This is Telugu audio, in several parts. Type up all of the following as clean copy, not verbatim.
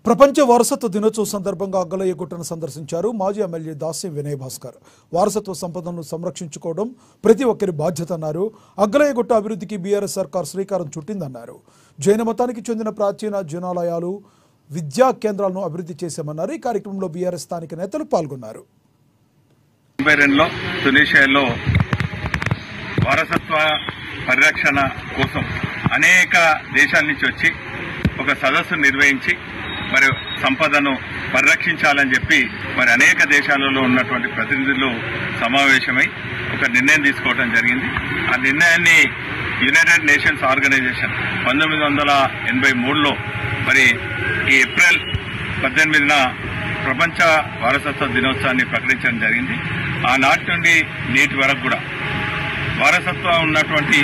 ప్రపంచ వారసత్వ దినోత్సవం సందర్భంగా అగ్గలయ్యగుట్టను సందర్శించారు మాజీ ఎమ్మెల్యే దాస్యం వినయ్ భాస్కర్. వారసత్వ సంపదను సంరక్షించుకోవడం ప్రతి ఒక్కరి బాధ్యత అన్నారు. అగ్గలయ్యగుట్ట అభివృద్ధికి బీఆర్ఎస్ సర్కార్ శ్రీకారం చుట్టిందన్నారు. జైన మతానికి చెందిన ప్రాచీన జనాలయాలు, విద్యా కేంద్రాలను అభివృద్ధి చేశామన్నారు. ఈ కార్యక్రమంలో బీఆర్ఎస్ స్థానిక నేతలు పాల్గొన్నారు. తునిషియాలో వారసత్వ పరిరక్షణ కోసం అనేక దేశాల నుంచి వచ్చి ఒక సదస్సు నిర్వహించి మరి సంపదను పరిరక్షించాలని చెప్పి మరి అనేక దేశాలలో ఉన్నటువంటి ప్రతినిధులు సమావేశమై ఒక నిర్ణయం తీసుకోవడం జరిగింది. ఆ నిర్ణయాన్ని యునైటెడ్ నేషన్స్ ఆర్గనైజేషన్ 1983లో మరి ఈ ఏప్రిల్ 18న ప్రపంచ వారసత్వ దినోత్సవాన్ని ప్రకటించడం జరిగింది. ఆనాటి నుండి నేటి వరకు కూడా వారసత్వం ఉన్నటువంటి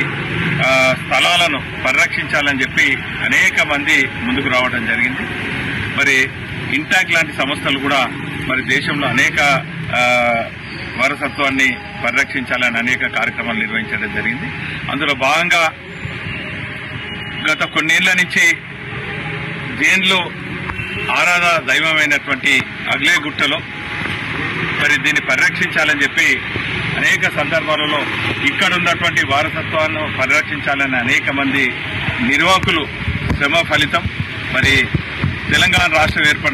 స్థలాలను పరిరక్షించాలని చెప్పి అనేక మంది ముందుకు రావడం జరిగింది. మరి ఇంటాక్ లాంటి సంస్థలు కూడా మరి దేశంలో అనేక వారసత్వాన్ని పరిరక్షించాలని అనేక కార్యక్రమాలు నిర్వహించడం జరిగింది. అందులో భాగంగా గత కొన్నేళ్ల నుంచి జైన్లో ఆరాధ దైవమైనటువంటి అగ్లేగుట్టలో మరి దీన్ని పరిరక్షించాలని చెప్పి అనేక సందర్భాలలో ఇక్కడ ఉన్నటువంటి వారసత్వాన్ని పరిరక్షించాలని అనేక మంది నిర్వాహకులు శ్రమ ఫలితం మరి తెలంగాణ రాష్ట్రం ఏర్పడిన